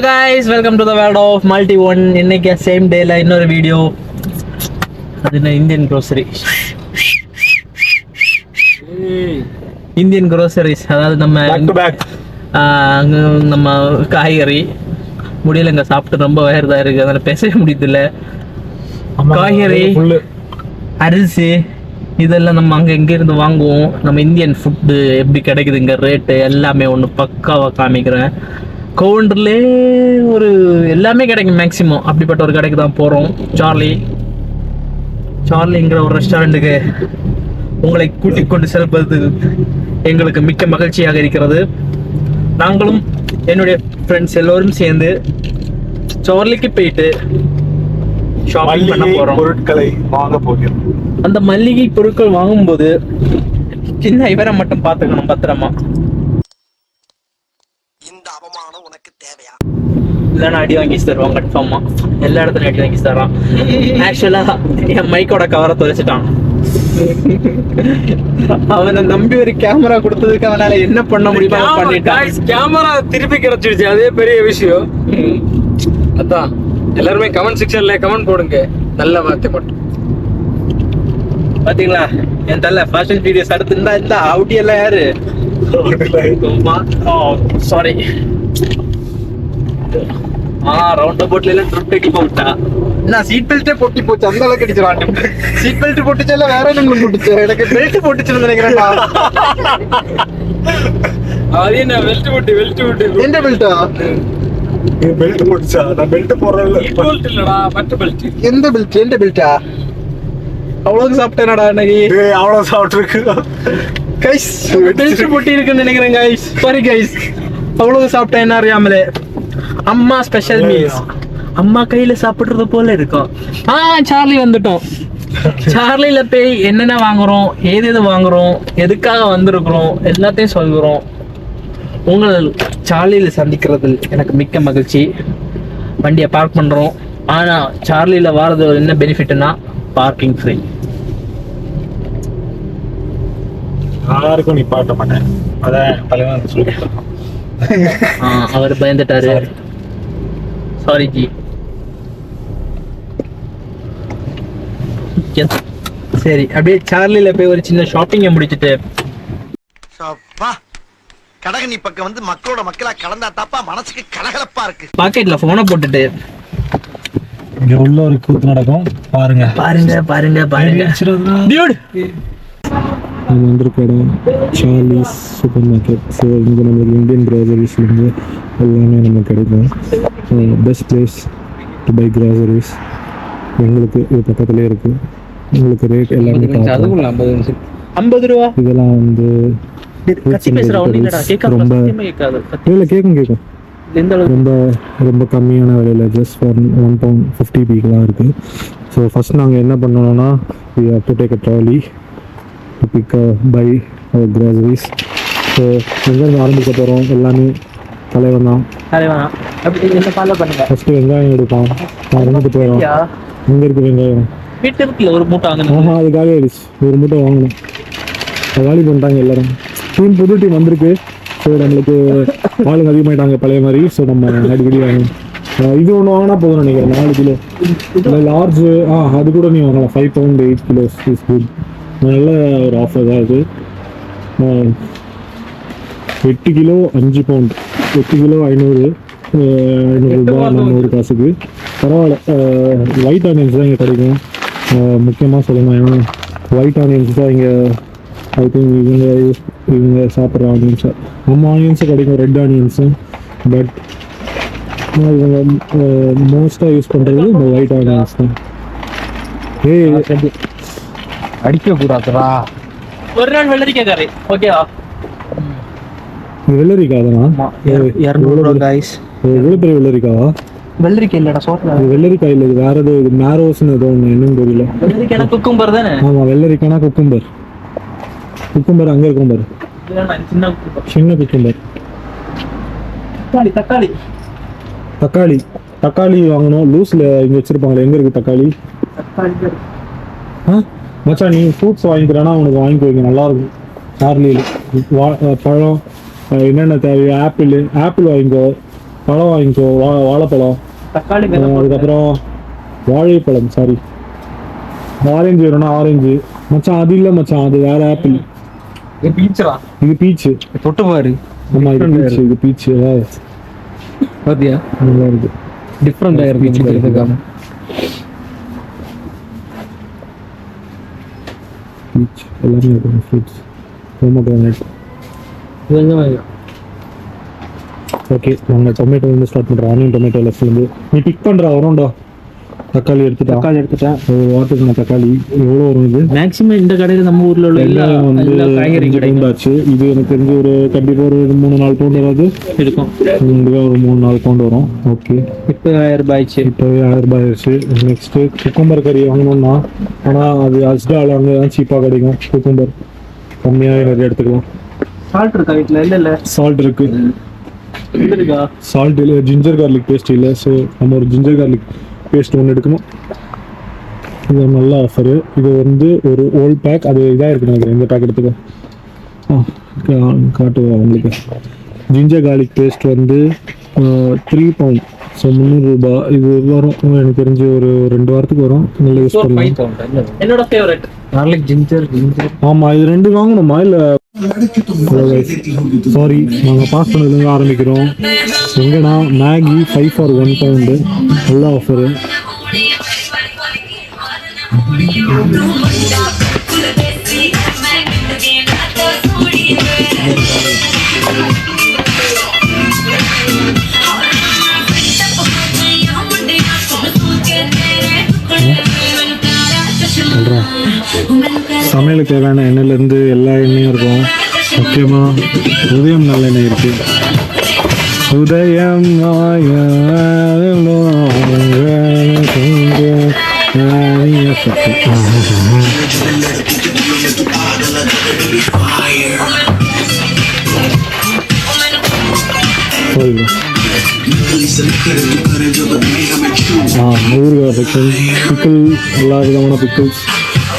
guys, welcome to the world of Multi One. இன்னைக்கு same டேல இன்னொரு வீடியோ. அது என்ன இந்தியன் grocery. இந்தியன் groceries, அதாவது நம்ம back to back நம்ம காய்கறி முடியலங்க, சாப்பிட்டு ரொம்ப வயர்தா இருக்கு, அதனால பேசவே முடியல. காய்கறி, அரிசி இதெல்லாம் நம்ம அங்கே எங்கேருந்து வாங்குவோம். நம்ம இந்தியன் ஃபுட்டு எப்படி கிடைக்குதுங்க, ரேட்டு எல்லாமே ஒன்று பக்காவாக காமிக்கிறேன். கவுண்டர்லே ஒரு எல்லாமே கிடைக்கும் மேக்ஸிமம். அப்படிப்பட்ட ஒரு கடைக்கு தான் போகிறோம். சார்லிங்கிற ஒரு ரெஸ்டாரண்ட்டுக்கு உங்களை கூட்டிக் கொண்டு செல்வது எங்களுக்கு மிக்க மகிழ்ச்சியாக இருக்கிறது. நாங்களும் என்னுடைய ஃப்ரெண்ட்ஸ் எல்லோரும் சேர்ந்து சார்லிக்கு போயிட்டு ஷாப்பிங் பண்ண போறோம். பொருட்களை வாங்க போகிறோம். அந்த மல்லிகை பொருட்கள் வாங்கும்போது சின்ன இவரை மட்டும் பார்த்துக்கணும் பத்திரமா. இந்த அவமானம் உனக்கு தேவையா? இல்லைன்னா அடி வாங்கி தருவான் கன்ஃபார்மா. எல்லா இடத்துலையும் அடி வாங்கி தரான். ஆக்சுவலா என் மைக்கோட கவரை தொலைச்சிட்டான். அவனை நம்பி ஒரு கேமரா கொடுத்ததுக்கு அவனால என்ன பண்ண முடியுமா பண்ணிட்டான். கேமரா திருப்பி கிடைச்சிடுச்சு, அதே பெரிய விஷயம். அதான் எல்லாருமே கமெண்ட் செக்ஷன்ல கமெண்ட் போடுங்க, நல்ல வார்த்தை மட்டும். பாத்தீங்களா என் தள்ள ஃபேஷன் வீடியோஸ் அடுத்து இந்த அவுட்டி எல்லாம் யாரு? சாரி. ரவுண்ட் போட்ல எல்லாம் ட்ரிப் அடி போட்டா. நான் சீட் பெல்ட்டே பொட்டி போச்சு, அந்த அளவுக்கு அடிச்சிரான். சீட் பெல்ட் போட்டுச்சு இல்ல வேற என்ன போட்டுச்சு? எனக்கு பெல்ட் போட்டுச்சுன்னு நினைக்கிறேன்டா. அது என்ன வெல்ட் போட்டு எந்த பெல்ட்டா? நீ பெல்ட் போட்டுச்சா? நான் பெல்ட் போறேன்ல. பெல்ட் இல்லடா, மற்ற பெல்ட். எந்த பெல்ட்? எந்த பெல்ட்டா? அவ்வளவு சாப்பிட்டேனடா இன்னைக்கு. டேய் அவ்வளவு சாப்பிட்டுருக்கு. கைஸ் பெல்ட் போட்டி இருக்குன்னு நினைக்கிறேன் கைஸ். சாரி கைஸ், அவ்வளவு சாப்பிட்டேன் என்ன அறியாமலே. அம்மா ஸ்பெஷல் மீல்ஸ் அம்மா கையில சாப்பிடுறது போல இருக்கும். சார்லி வந்துட்டோம். சார்லில போய் என்னென்ன வாங்குறோம், ஏது வாங்குறோம், எதுக்காக வந்திருக்கிறோம் எல்லாத்தையும் சொல்கிறோம். உங்கள் சார்லியில சந்திக்கிறதில் எனக்கு மிக்க மகிழ்ச்சி. வண்டியை பார்க் பண்றோம். ஆனா சார்லியில வாரது என்ன பெனிஃபிட்னா பார்க்கிங் ஃப்ரீ. யாருக்கும் நிப்பாட்ட மாட்டேன், அதான் தலைவன் சொல்லிட்டான். அவர் பயந்துட்டாரு. சாரி ஜி. சரி, அப்படியே சார்லில போய் ஒரு சின்ன ஷாப்பிங்கை முடிச்சுட்டு கடகனி பக்கம் வந்து மக்களோட மக்களா கலந்தா தாப்பா மனசுக்கு கலகலப்பா இருக்கு. பாக்கெட்ல போனை போட்டுட்டு இங்க உள்ள ஒரு கூத்து நடக்கும். பாருங்க பாருங்க பாருங்க பாருங்க. டியூட், நம்ம வந்திருக்க இடம் சார்லிஸ் சூப்பர் மார்க்கெட். ஸோ இங்கே நம்மளுக்கு இந்தியன் கிராசரிஸ்லேருந்து எல்லாமே நமக்கு கிடைக்கும். Best place to buy groceries. எங்களுக்கு இது பக்கத்துலேயே இருக்குது. உங்களுக்கு ரேட் எல்லாமே 50 ரூபா. இதெல்லாம் வந்து ரொம்ப இல்லை கேட்கும் ரொம்ப ரொம்ப கம்மியான விலையில் ஜஸ்ட் ஃபார் £1.50 இருக்குது. ஸோ ஃபஸ்ட் நாங்கள் என்ன பண்ணோம்னா we have to take a trolley to pick buy our groceries. So எங்கேருந்து ஆரம்பிக்க போகிறோம் எல்லாமே தலைவன் தான். ஃபஸ்ட்டு வெங்காயம் எடுப்போம். நான் ரெண்டுக்கு போயிடும். இங்கே இருக்குது வெங்காயம். வீட்டுல ஒரு மூட்டை வாங்கணும். ஆமாம், அது காலி ஆயிடுச்சு. ஒரு மூட்டை வாங்கணும். காலி பண்ணிட்டாங்க எல்லாரும். புது டீம் வந்திருக்கு. ஸோ நம்மளுக்கு ஆளுங்க அதிகமாயிட்டாங்க பழைய மாதிரி. ஸோ நம்ம அடிக்கடி வாங்கணும். இது ஒன்று வாங்கினா போதும் நினைக்கிறேன். 4 கிலோ இல்லை லார்ஜ். அது கூட நீ வாங்கலாம். 5 pound 8 kilos இஸ் குட். நல்ல ஒரு ஆஃபர் தான் இது. 8 கிலோ 5 pound. 8 கிலோ 500 ரூபாய், 400 காசுக்கு பரவாயில்ல. ஒயிட் ஆனியன்ஸ் தான் இங்கே கிடைக்கும். முக்கியமாக சொல்லணும், ஏன்னா ஒயிட் ஆனியன்ஸ் தான் இங்கே ஐ திங்க் இவங்க சாப்பிட்ற ஆனியன்ஸை. நம்ம ஆனியன்ஸும் கிடைக்கும், ரெட் ஆனியன்ஸும். பட் இவங்க மோஸ்ட்டாக யூஸ் பண்ணுறது இந்த ஒயிட் ஆனியன்ஸ் தான். அடிக்க கூடாதுடா. ஒரு நாள் வெள்ளரிக்காய் கறி ஓகேவா? வெள்ளரிக்காய் தானா? 200 கைஸ். எவ்வளோ பெரிய வெள்ளரிக்காவா? வெள்ளரிக்காய் இல்லடா, சோத்துல. வெள்ளரிக்காய் இல்லை, இது வேற ஏதோ மேரோஸ்ன்னு ஏதோ ஒன்று, என்னன்னு தெரியல. வெள்ளரிக்காய் குக்கும்பர் தானே? ஆமாம், வெள்ளரிக்காய்னா குக்கும்பர். குக்கும்பர் அங்கே இருக்கும் பாரு, சின்ன குக்கும்பர். தக்காளி தக்காளி தக்காளி வாங்கணும். லூஸில் இங்கே வச்சுருப்பாங்களே, எங்கே இருக்குது தக்காளி? மச்சான், நீ ஃப்ரூட்ஸ் வாங்கிக்கிறேன்னா உனக்கு வாங்கிக்கோ, இங்கே நல்லாயிருக்கும். சார்லியில் பழம் என்னென்ன தேவையோ ஆப்பிள் வாங்கிக்கோ. பழம் வாங்கிக்கோ, வாழைப்பழம், தக்காளி அதுக்கப்புறம் வாழைப்பழம், சாரி ஆரஞ்சு வேணும்னா ஆரஞ்சு. மச்சான் அது இல்லை மச்சான், அது வேற ஆப்பிள். பீச்சரா இது பீச்சு. தொட்டு பாரு. ஆமா இது பீச்சு, இது பீச்சு. பாத்தியா நல்லா இருக்கு, டிஃப்ரெண்டா இருக்கு. பீச் எல்லாமே இருக்கு. Fruits, pomegranate. ஓகே, நாங்கள் டொமேட்டோ வந்து ஸ்டார்ட் பண்ணுறோம். ஆனியன் டொமேட்டோ லெஃப்ட்லேருந்து நீ பிக் பண்ணுற வரோம்டா. தக்காளி எடுத்துட்டேன். ஒரு வாரத்துக்கு நான் தக்காளி எவ்வளோ வரும்? இது மேக்ஸிமம் இந்த கடையில் நம்ம ஊர்ல உள்ள வெங்காயம் வந்து காய்கறி 5 பவுண்ட் ஆச்சு. இது எனக்கு தெரிஞ்சு ஒரு கண்டிப்பாக ஒரு 3-4 பவுண்ட் வராது இருக்கும். கண்டிப்பாக ஒரு 3-4 பவுண்ட் வரும். ஓகே, இப்போ 1000 ரூபாய் ஆயிடுச்சு. இப்போவே 1000 ரூபாய் ஆயிடுச்சு. நெக்ஸ்ட்டு குக்கும்பர் கறி வாங்கணும்னா, ஆனால் அது அஸ்டால் அங்கே தான் சீப்பாக கிடைக்கும். குக்கும்பர் கம்மியாக நிறைய எடுத்துக்கலாம். சால்ட் இருக்கா வீட்டில்? இல்லை சால்ட் இருக்கு. இருக்கா? சால்ட் இல்லை, ஜிஞ்சர் கார்லிக் பேஸ்ட் இல்லை. ஸோ நம்ம ஒரு ஜிஞ்சர் கார்லிக் பேஸ்ட் ஒன்று எடுக்கணும். இது ஒரு நல்ல ஆஃபரு. இது வந்து ஒரு ஓல்ட் பேக், அது இதாக இருக்குன்னு நினைக்கிறேன். இந்த பேக் எடுத்துக்கோ. காட்டுவா உங்களுக்கு. ஜிஞ்சர் கார்லிக் பேஸ்ட் வந்து 3 பவுண்ட், ஸோ 300 ரூபாய். இது வரும் எனக்கு தெரிஞ்சு ஒரு 2 வாரத்துக்கு வரும். நல்லா யூஸ் பண்ணலாம். என்னோட ஃபேவரட் கார்லிக் ஜிஞ்சர். ஆமாம், இது 2 வாங்கணுமா இல்லை? சாரி, நாங்கள் பாஸ் பண்ணதுலேருந்து ஆரம்பிக்கிறோம். எங்கன்னா மேகி 5 for 1 பவுண்டு, நல்ல ஆஃபரு. சமையலுக்கு தேவையான எண்ணெயிலேருந்து எல்லா எண்ணெயும் இருக்கும். முக்கியமாக உதயம் நல்லெண்ணெய் இருக்கு. உதயம் ஊறுகாய் செக்ஷன், பிக்கிள், எல்லா விதமான பிக்கிள்ஸ்,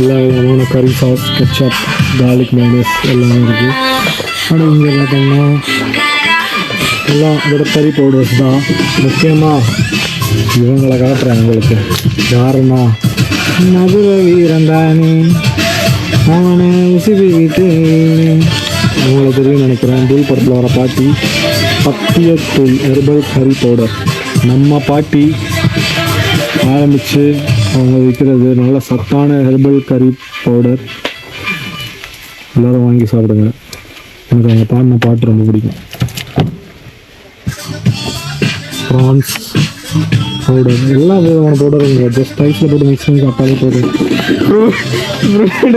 எல்லா விதமான கறி சாஸ், கெச்சப், கார்லிக் மைனஸ் எல்லாமே இருக்குது. ஆனால் இங்கே பார்த்தோம்னா எல்லாம் இதோட கறி பவுடர்ஸ் தான். முக்கியமாக இவங்களை காட்டுறேன் உங்களுக்கு. யாருன்னா மதுரை வீரந்தானே அவனை உசிபி வீட்டு அவங்கள தெரியும் நினைக்கிறேன். தூள் படத்தில் வர பாட்டி. பத்தியத்தூள் ஹெர்பல் கறி பவுடர் நம்ம பாட்டி ஆரம்பித்து அவங்க விற்கிறது. நல்ல சத்தான ஹெர்பல் கறி பவுடர். எல்லோரும் வாங்கி சாப்பிடுங்க. எனக்கு அவங்க பாடின பாட்டு ரொம்ப பிடிக்கும். ப்ரான்ஸ் பவுடர், எல்லா விதமான பவுடரும் இங்கே ஜஸ்ட் ரைஸில் போட்டு மிக்ஸ் பண்ணி சாப்பிட்டாலே போதும்.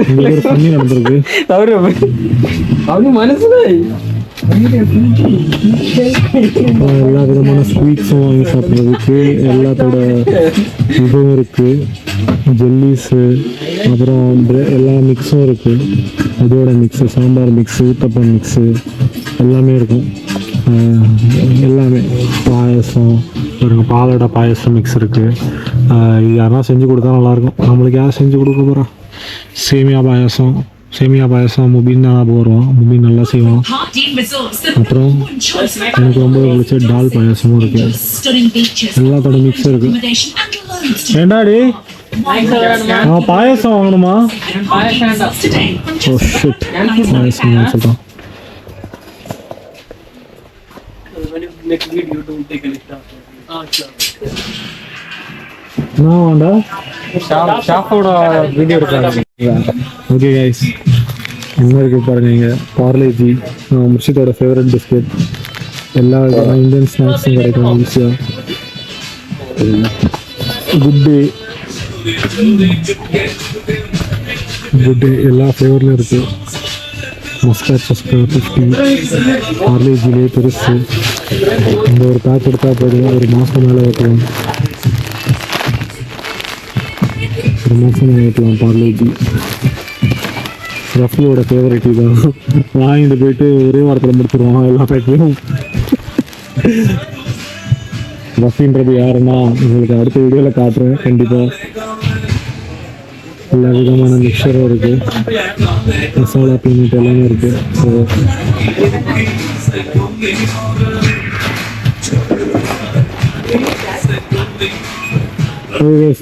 இங்கே ஒரு தண்ணி நடந்திருக்கு. எல்லா விதமான ஸ்வீட்ஸும் வாங்கி சாப்பிட்றதுக்கு எல்லாத்தோட இதுவும் இருக்குது. ஜெல்லிஸு, அப்புறம் எல்லா மிக்ஸும் இருக்குது. அதோட mix, sambar mix, uttapam mix எல்லாமே இருக்கும். எல்லாமே பாயசம் பாருங்கள், பாலோட பாயசம் மிக்ஸ் இருக்குது. இது யாருனா செஞ்சு கொடுத்தா நல்லாயிருக்கும். நம்மளுக்கு யாரும் செஞ்சு கொடுக்க போகிறோம்? சேமியா பாயசம் முபின் தான் போடுவோம். முபின் நல்லா செய்வோம். அப்புறம் எனக்கு ரொம்ப பிடிச்ச டால் பாயசமும் இருக்குது. எல்லாத்தோட மிக்ஸ் இருக்குது. ஏண்டாடி பாயசம் வாங்கணுமா? ஓ ஷிட், பாயசம் சொல்கிறோம். ஓகே கைஸ், என்ன இருக்கு பாருங்க. இங்கே பார்லேஜி, முர்ஷிதோட ஃபேவரட் பிஸ்கெட், எல்லா இந்தியன் ஸ்நாக்ஸும் கிடைக்கும் ஈஸியாக. குட் டே எல்லா ஃப்ளேவர்லையும் இருக்குது. மஸ்காட் 50, பார்லேஜிலே பெருசு. இந்த ஒரு பேக் எடுத்தா போதும், ஒரு மாதம் மேலே வைக்கலாம். பார்லேஜி ரஃபியோட ஃபேவரட் தான். வாங்கிட்டு போயிட்டு ஒரே வாரத்தில் முடிச்சிருவான் எல்லா பேக்கையும். ரஃபின்றது யாருன்னா உங்களுக்கு அடுத்த வீடியோவில் காட்டுறேன் கண்டிப்பாக. எல்லா விதமான மிக்சரும் இருக்குது, மசாலா பீனட் எல்லாமே இருக்குது. ஸோ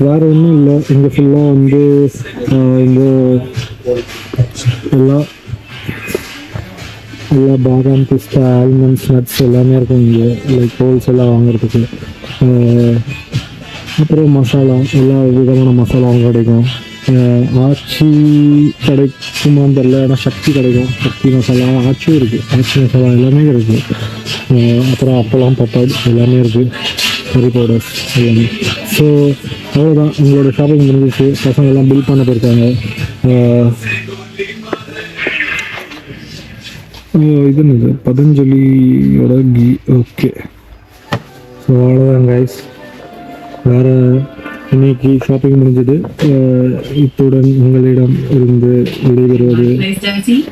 வேறு ஒன்றும் இல்லை. இங்கே ஃபுல்லாக வந்து இங்கே எல்லா பாதாம், பிஸ்தா, ஆல்மண்ட்ஸ், நட்ஸ் எல்லாமே இருக்கும் இங்கே. லைக் ஹோல்சேலாக வாங்குறதுக்கு. அப்புறம் மசாலா, எல்லா விதமான மசாலாவும் கிடைக்கும். ஆச்சி கிடைக்குமான்னு தெரியல, ஆனால் சக்தி கிடைக்கும். சக்தி மசாலா, ஆச்சியும் இருக்குது. ஆச்சி மசாலா எல்லாமே இருக்குது. அப்புறம் அப்பளம், பப்பாடு எல்லாமே இருக்குது. கறி பவுடர்ஸ் எல்லாமே. ஸோ அவ்வளோதான், உங்களோட ஷாப்பிங் முடிஞ்சிச்சு. பசங்க எல்லாம் பில் பண்ண போயிருக்காங்க. இது என்னது, பதஞ்சலியோட கீ. ஓகே, ஸோ அவ்வளோதான் கைஸ். வேறு இன்னைக்கு ஷாப்பிங் முடிஞ்சது. இத்துடன் உங்களிடம் இருந்து விடைபெறுவது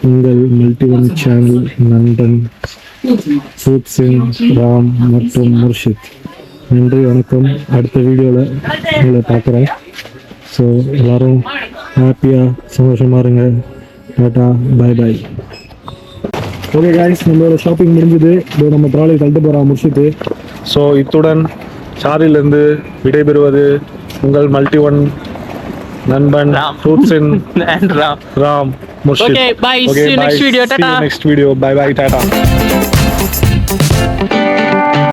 உங்கள் மல்டி1 சேனல் நண்பன் சூப்சிங், ராம் மற்றும் முர்ஷித். நன்றி, வணக்கம். அடுத்த வீடியோவில் உங்களை பார்க்குறேன். ஸோ எல்லோரும் ஹாப்பியாக சந்தோஷமாக இருங்க. டாட்டா, பாய் பாய். ஓகே காய்ஸ், நம்மளோட ஷாப்பிங் முடிஞ்சது. இதோ நம்ம ட்ராலி கழட்டு போகிறோம் முர்ஷித்து. ஸோ இத்துடன் சாரிலிருந்து விடைபெறுவது உங்கள் மல்டி1 நண்பன் சூப்சிங் and Ram. Ram Murshid. Okay, bye. See you next video. See Tata. you next video. Bye bye. Tata.